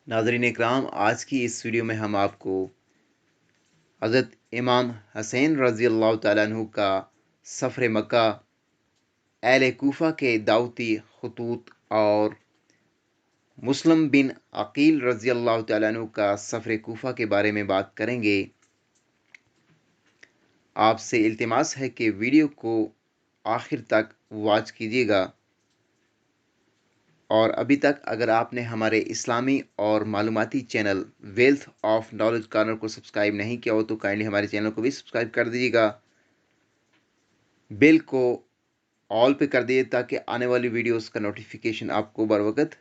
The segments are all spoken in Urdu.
ناظرین اکرام، آج کی اس ویڈیو میں ہم آپ کو حضرت امام حسین رضی اللہ تعالیٰ عنہ کا سفر مکہ، اہل کوفہ کے دعوتی خطوط اور مسلم بن عقیل رضی اللہ تعالیٰ عنہ کا سفر کوفہ کے بارے میں بات کریں گے۔ آپ سے التماس ہے کہ ویڈیو کو آخر تک واچ کیجیے گا، اور ابھی تک اگر آپ نے ہمارے اسلامی اور معلوماتی channel wealth of knowledge corner کو سبسکرائب نہیں کیا ہو تو کائنڈلی ہمارے چینل کو بھی سبسکرائب کر دیجیے گا، بیل کو آل پہ کر دیجیے تاکہ آنے والی ویڈیوز کا نوٹیفیکیشن آپ کو بر وقت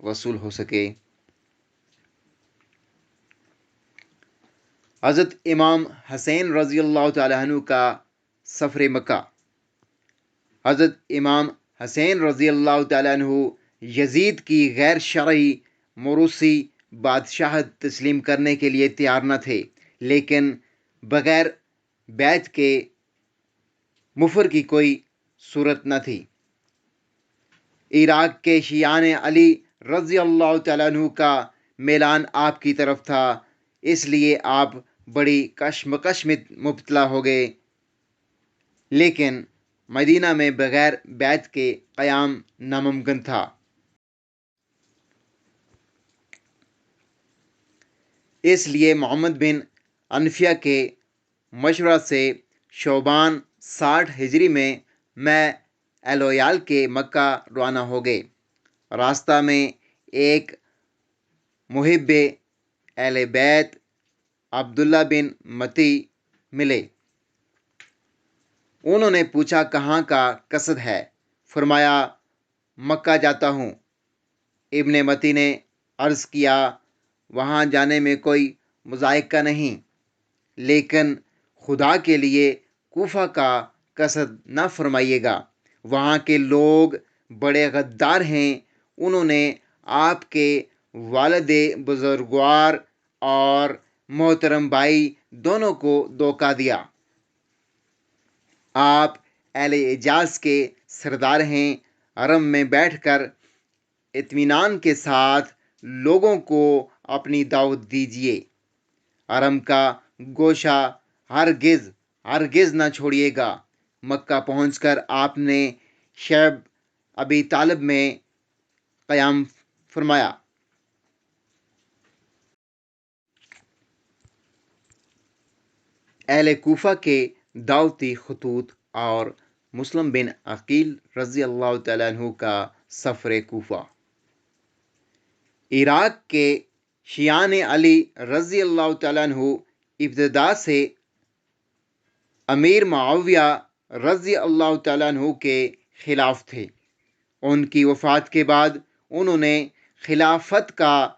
وصول ہو سکے۔ حضرت امام حسین رضی اللہ تعالیٰ عنہ کا سفر مکہ۔ حضرت امام حسین رضی اللہ تعالیٰ عنہ یزید کی غیر شرعی موروثی بادشاہت تسلیم کرنے کے لیے تیار نہ تھے، لیکن بغیر بیعت کے مفر کی کوئی صورت نہ تھی۔ عراق کے شیعان علی رضی اللہ تعالیٰ عنہ کا میلان آپ کی طرف تھا، اس لیے آپ بڑی کشمکش میں مبتلا ہو گئے، لیکن مدینہ میں بغیر بیعت کے قیام ناممکن تھا۔ اس لیے محمد بن عنفیہ کے مشورہ سے شعبان 60 ہجری میں ایلویال کے مکہ روانہ ہو گئے۔ راستہ میں ایک محب اہل بیت عبداللہ بن متی ملے۔ انہوں نے پوچھا کہاں کا قصد ہے؟ فرمایا مکہ جاتا ہوں۔ ابن متی نے عرض کیا وہاں جانے میں کوئی مذائقہ نہیں، لیکن خدا کے لیے کوفہ کا قصد نہ فرمائیے گا، وہاں کے لوگ بڑے غدار ہیں، انہوں نے آپ کے والد بزرگوار اور محترم بھائی دونوں کو دھوکہ دیا۔ آپ اہل حجاز کے سردار ہیں، حرم میں بیٹھ کر اطمینان کے ساتھ لوگوں کو اپنی دعوت دیجیے، حرم کا گوشہ ہرگز نہ چھوڑیے گا۔ مکہ پہنچ کر آپ نے شیب ابی طالب میں قیام فرمایا۔ اہل کوفہ کے دعوتی خطوط اور مسلم بن عقیل رضی اللہ تعالیٰ عنہ کا سفر کوفہ۔ عراق کے شیعان علی رضی اللہ تعالیٰ عنہ ابتدا سے امیر معاویہ رضی اللہ تعالیٰ عنہ کے خلاف تھے۔ ان کی وفات کے بعد انہوں نے خلافت کا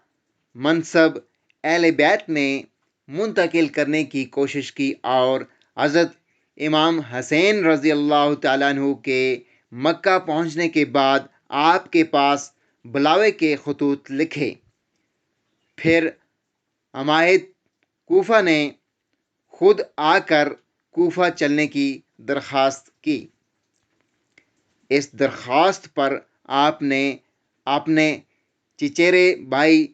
منصب اہل بیت میں منتقل کرنے کی کوشش کی اور حضرت امام حسین رضی اللہ تعالیٰ عنہ کے مکہ پہنچنے کے بعد آپ کے پاس بلاوے کے خطوط لکھے۔ پھر عمائد کوفہ نے خود آ کر کوفہ چلنے کی درخواست کی۔ اس درخواست پر آپ نے اپنے چچیرے بھائی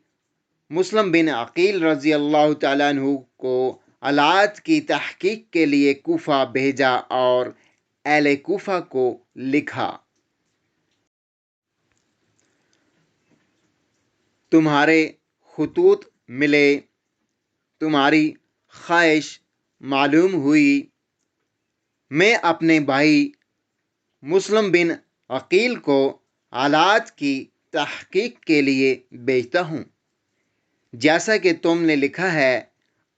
مسلم بن عقیل رضی اللہ تعالیٰ عنہ کو حالات کی تحقیق کے لیے کوفہ بھیجا اور اہل کوفہ کو لکھا تمہارے خطوط ملے، تمہاری خواہش معلوم ہوئی، میں اپنے بھائی مسلم بن عقیل کو حالات کی تحقیق کے لیے بھیجتا ہوں، جیسا کہ تم نے لکھا ہے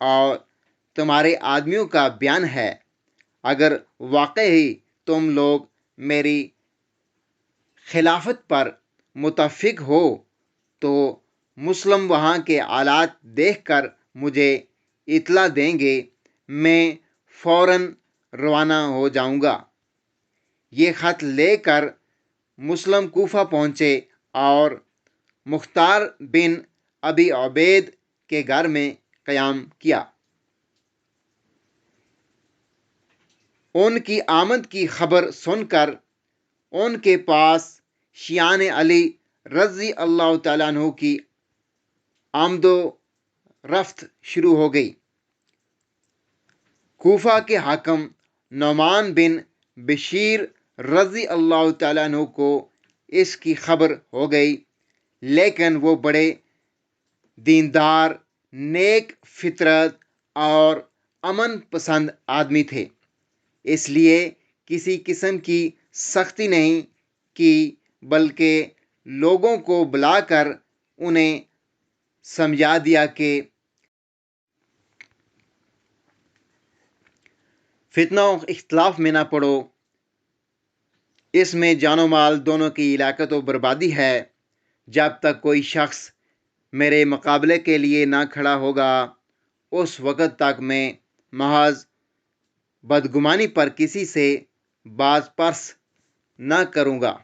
اور تمہارے آدمیوں کا بیان ہے۔ اگر واقعی تم لوگ میری خلافت پر متفق ہو تو مسلم وہاں کے حالات دیکھ کر مجھے اطلاع دیں گے، میں فوراً روانہ ہو جاؤں گا۔ یہ خط لے کر مسلم کوفہ پہنچے اور مختار بن ابی عبید کے گھر میں قیام کیا۔ ان کی آمد کی خبر سن کر ان کے پاس شیعان علی رضی اللہ تعالیٰ عنہ کی آمد و رفت شروع ہو گئی۔ کوفہ کے حاکم نعمان بن بشیر رضی اللہ تعالیٰ عنہ کو اس کی خبر ہو گئی، لیکن وہ بڑے دیندار، نیک فطرت اور امن پسند آدمی تھے، اس لیے کسی قسم کی سختی نہیں کی، بلکہ لوگوں کو بلا کر انہیں سمجھا دیا کہ فتنہ و اختلاف میں نہ پڑو، اس میں جان و مال دونوں کی ہلاکت و بربادی ہے۔ جب تک کوئی شخص میرے مقابلے کے لیے نہ کھڑا ہوگا، اس وقت تک میں محض بدگمانی پر کسی سے باز پرس نہ کروں گا۔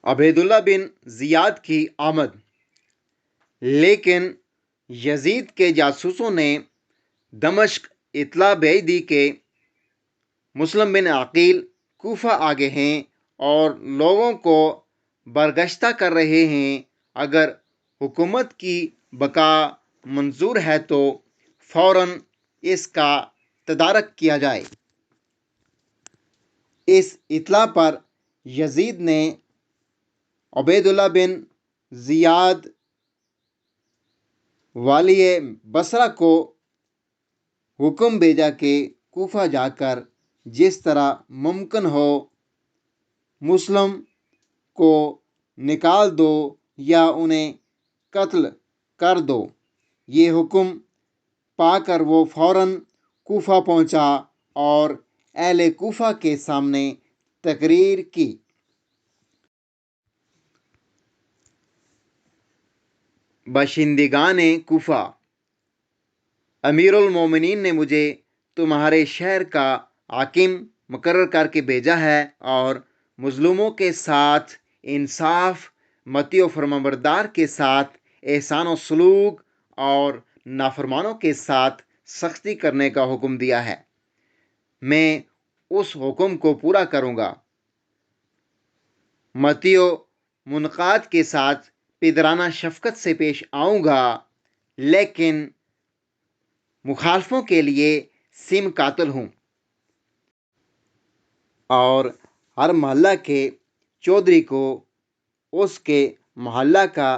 عبیداللہ بن زیاد کی آمد۔ لیکن یزید کے جاسوسوں نے دمشق اطلاع بھیج دی کہ مسلم بن عقیل کوفہ آ گئے ہیں اور لوگوں کو برگشتہ کر رہے ہیں۔ اگر حکومت کی بقا منظور ہے تو فوراً اس کا تدارک کیا جائے۔ اس اطلاع پر یزید نے عبیداللہ بن زیاد والی بصرہ کو حکم بھیجا کہ کوفہ جا کر جس طرح ممکن ہو مسلم کو نکال دو یا انہیں قتل کر دو۔ یہ حکم پا کر وہ فوراً کوفہ پہنچا اور اہل کوفہ کے سامنے تقریر کی۔ باشندگان کوفہ، امیر المومنین نے مجھے تمہارے شہر کا حاکم مقرر کر کے بھیجا ہے اور مظلوموں کے ساتھ انصاف، مطیع و فرمانبردار کے ساتھ احسان و سلوک اور نافرمانوں کے ساتھ سختی کرنے کا حکم دیا ہے۔ میں اس حکم کو پورا کروں گا، مطیع و منقاد کے ساتھ پدرانہ شفقت سے پیش آؤں گا، لیکن مخالفوں کے لیے سم قاتل ہوں، اور ہر محلہ کے چودھری کو اس کے محلہ کا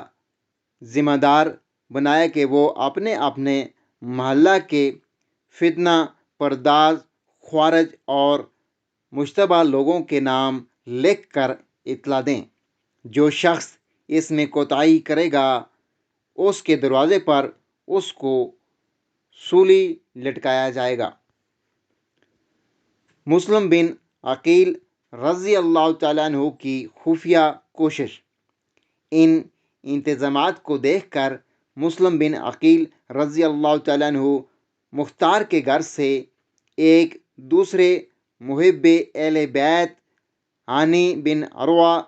ذمہ دار بنایا کہ وہ اپنے اپنے محلہ کے فتنہ پرداز، خوارج اور مشتبہ لوگوں کے نام لکھ کر اطلاع دیں۔ جو شخص اس میں کوتاہی کرے گا، اس کے دروازے پر اس کو سولی لٹکایا جائے گا۔ مسلم بن عقیل رضی اللہ تعالیٰ عنہ کی خفیہ کوشش۔ ان انتظامات کو دیکھ کر مسلم بن عقیل رضی اللہ تعالیٰ عنہ مختار کے گھر سے ایک دوسرے محب اہل بیت ہانی بن عروہ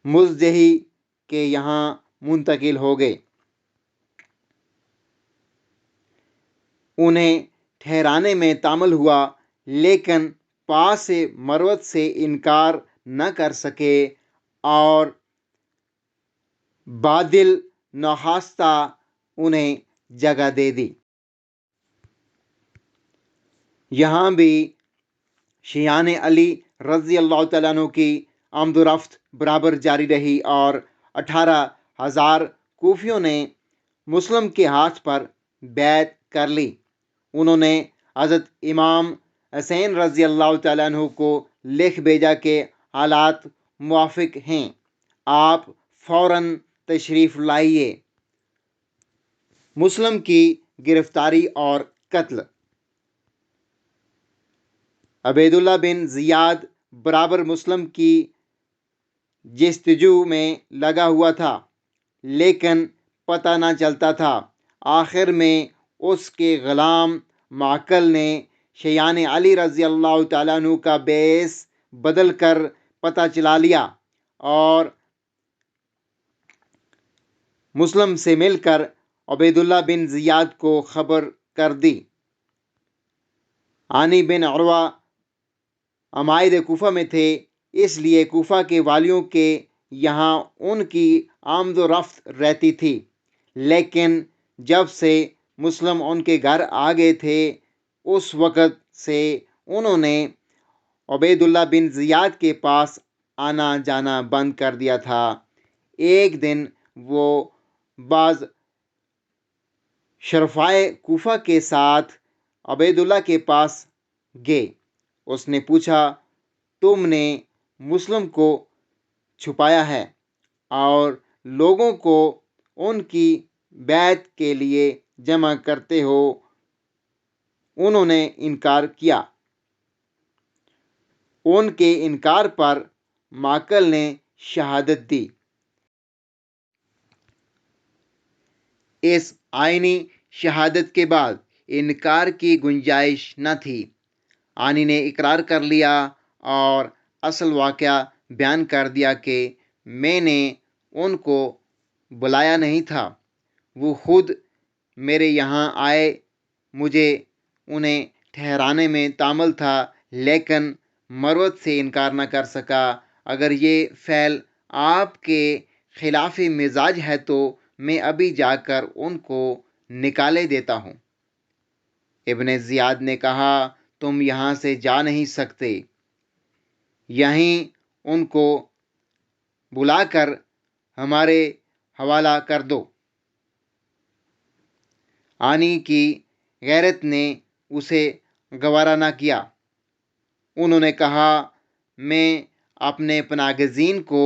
مزدہی کے یہاں منتقل ہو گئے۔ انہیں ٹھہرانے میں تعمل ہوا، لیکن پاس مروت سے انکار نہ کر سکے اور بادل نخواستہ انہیں جگہ دے دی۔ یہاں بھی شیعان علی رضی اللہ تعالیٰ عنہ کی آمد و رفت برابر جاری رہی اور 18,000 کوفیوں نے مسلم کے ہاتھ پر بیعت کر لی۔ انہوں نے حضرت امام حسین رضی اللہ تعالیٰ عنہ کو لکھ بھیجا کہ حالات موافق ہیں، آپ فوراً تشریف لائیے۔ مسلم کی گرفتاری اور قتل۔ عبیداللہ بن زیاد برابر مسلم کی جستجو میں لگا ہوا تھا، لیکن پتہ نہ چلتا تھا۔ آخر میں اس کے غلام معقل نے شیعان علی رضی اللہ تعالیٰ عنہ کا بیس بدل کر پتہ چلا لیا اور مسلم سے مل کر عبیداللہ بن زیاد کو خبر کر دی۔ ہانی بن عروہ عمائد کوفہ میں تھے، اس لیے کوفہ کے والیوں کے یہاں ان کی آمد و رفت رہتی تھی، لیکن جب سے مسلم ان کے گھر آ گئے تھے اس وقت سے انہوں نے عبید اللہ بن زیاد کے پاس آنا جانا بند کر دیا تھا۔ ایک دن وہ بعض شرفائے کوفہ کے ساتھ عبید اللہ کے پاس گئے۔ اس نے پوچھا، تم نے مسلم کو چھپایا ہے اور لوگوں کو ان کی بیعت کے لیے جمع کرتے ہو؟ انہوں نے انکار کیا۔ ان کے انکار پر معقل نے شہادت دی۔ اس آئینی شہادت کے بعد انکار کی گنجائش نہ تھی۔ آنی نے اقرار کر لیا اور اصل واقعہ بیان کر دیا کہ میں نے ان کو بلایا نہیں تھا، وہ خود میرے یہاں آئے۔ مجھے انہیں ٹھہرانے میں تامل تھا، لیکن مروت سے انکار نہ کر سکا۔ اگر یہ فعل آپ کے خلاف مزاج ہے تو میں ابھی جا کر ان کو نکالے دیتا ہوں۔ ابن زیاد نے کہا، تم یہاں سے جا نہیں سکتے، یہیں ان کو بلا کر ہمارے حوالہ کر دو۔ آنی کی غیرت نے اسے گوارا نہ کیا۔ انہوں نے کہا، میں اپنے پناہ گزین کو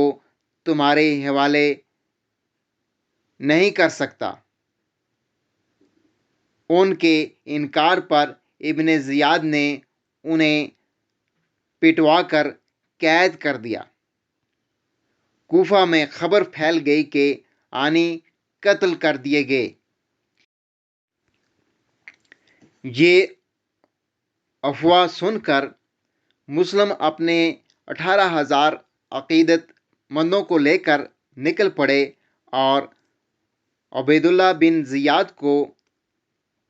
تمہارے حوالے نہیں کر سکتا۔ ان کے انکار پر ابن زیاد نے انہیں پٹوا کر قید کر دیا۔ کوفہ میں خبر پھیل گئی کہ آنی قتل کر دیے گئے۔ یہ افواہ سن کر مسلم اپنے 18,000 عقیدت مندوں کو لے کر نکل پڑے اور عبید اللہ بن زیاد کو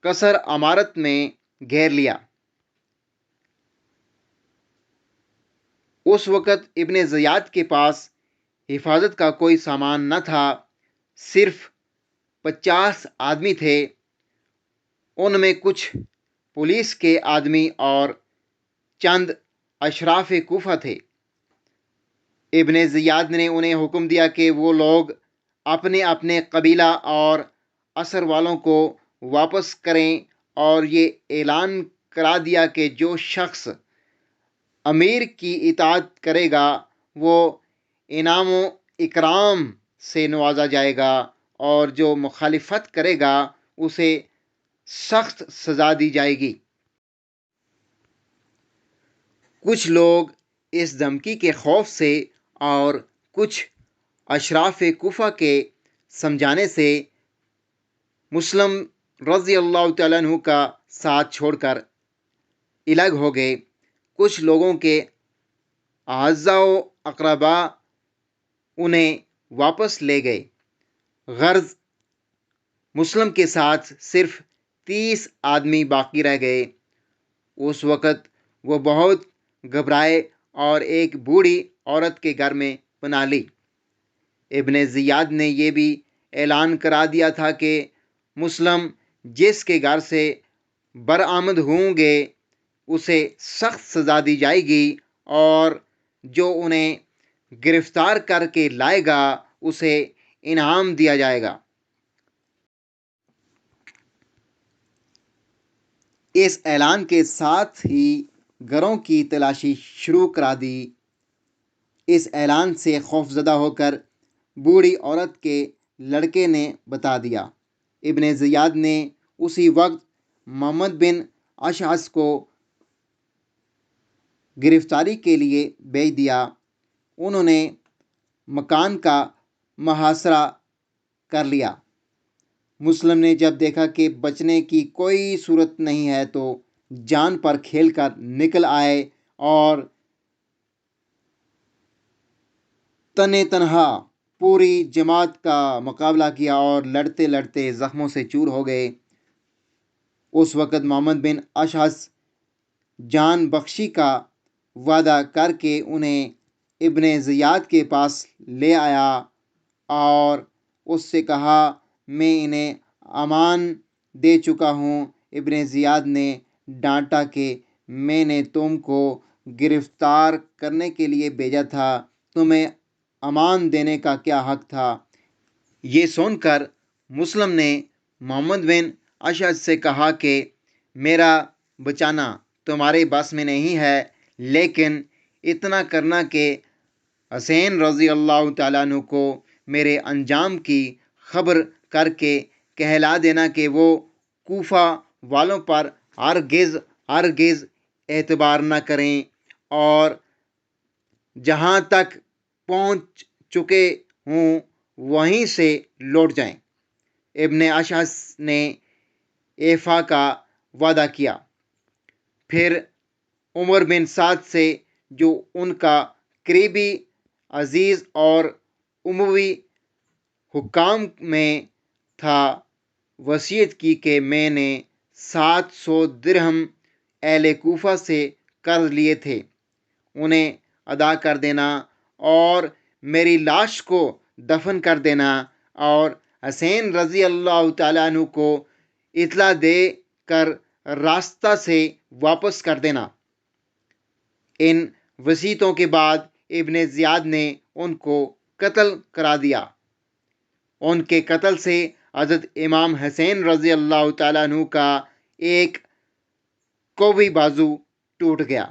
قصر عمارت میں گھیر لیا۔ اس وقت ابن زیاد کے پاس حفاظت کا کوئی سامان نہ تھا، صرف 50 آدمی تھے۔ ان میں کچھ پولیس کے آدمی اور چند اشراف کوفہ تھے۔ ابن زیاد نے انہیں حکم دیا کہ وہ لوگ اپنے اپنے قبیلہ اور اثر والوں کو واپس کریں اور یہ اعلان کرا دیا کہ جو شخص امیر کی اطاعت کرے گا وہ انعام و اکرام سے نوازا جائے گا، اور جو مخالفت کرے گا اسے سخت سزا دی جائے گی۔ کچھ لوگ اس دھمکی کے خوف سے اور کچھ اشراف کوفہ کے سمجھانے سے مسلم رضی اللہ تعالیٰ عنہ کا ساتھ چھوڑ کر الگ ہو گئے۔ کچھ لوگوں کے اعزاء و اقربا انہیں واپس لے گئے۔ غرض مسلم کے ساتھ صرف 30 آدمی باقی رہ گئے۔ اس وقت وہ بہت گھبرائے اور ایک بوڑھی عورت کے گھر میں پناہ لی۔ ابن زیاد نے یہ بھی اعلان کرا دیا تھا کہ مسلم جس کے گھر سے برآمد ہوں گے اسے سخت سزا دی جائے گی، اور جو انہیں گرفتار کر کے لائے گا اسے انعام دیا جائے گا۔ اس اعلان کے ساتھ ہی گھروں کی تلاشی شروع کرا دی۔ اس اعلان سے خوفزدہ ہو کر بوڑھی عورت کے لڑکے نے بتا دیا۔ ابن زیاد نے اسی وقت محمد بن اشعث کو گرفتاری کے لیے بھیج دیا۔ انہوں نے مکان کا محاصرہ کر لیا۔ مسلم نے جب دیکھا کہ بچنے کی کوئی صورت نہیں ہے تو جان پر کھیل کر نکل آئے اور تنے تنہا پوری جماعت کا مقابلہ کیا اور لڑتے لڑتے زخموں سے چور ہو گئے۔ اس وقت محمد بن اشعث جان بخشی کا وعدہ کر کے انہیں ابن زیاد کے پاس لے آیا اور اس سے کہا میں انہیں امان دے چکا ہوں۔ ابن زیاد نے ڈانٹا کہ میں نے تم کو گرفتار کرنے کے لیے بھیجا تھا، تمہیں امان دینے کا کیا حق تھا؟ یہ سن کر مسلم نے محمد بن اشعث سے کہا کہ میرا بچانا تمہارے بس میں نہیں ہے، لیکن اتنا کرنا کہ حسین رضی اللہ تعالیٰ عنہ کو میرے انجام کی خبر کر کے کہلا دینا کہ وہ کوفہ والوں پر ہرگز اعتبار نہ کریں اور جہاں تک پہنچ چکے ہوں وہیں سے لوٹ جائیں۔ ابن اشعث نے ایفا کا وعدہ کیا۔ پھر عمر بن سعد سے، جو ان کا قریبی عزیز اور اموی حکام میں تھا، وصیت کی کہ میں نے 700 درہم اہل کوفہ سے قرض لیے تھے، انہیں ادا کر دینا اور میری لاش کو دفن کر دینا اور حسین رضی اللہ تعالیٰ عنہ کو اطلاع دے کر راستہ سے واپس کر دینا۔ ان وصیتوں کے بعد ابن زیاد نے ان کو قتل کرا دیا۔ ان کے قتل سے حضرت امام حسین رضی اللہ تعالیٰ عنہ کا ایک قوی بازو ٹوٹ گیا۔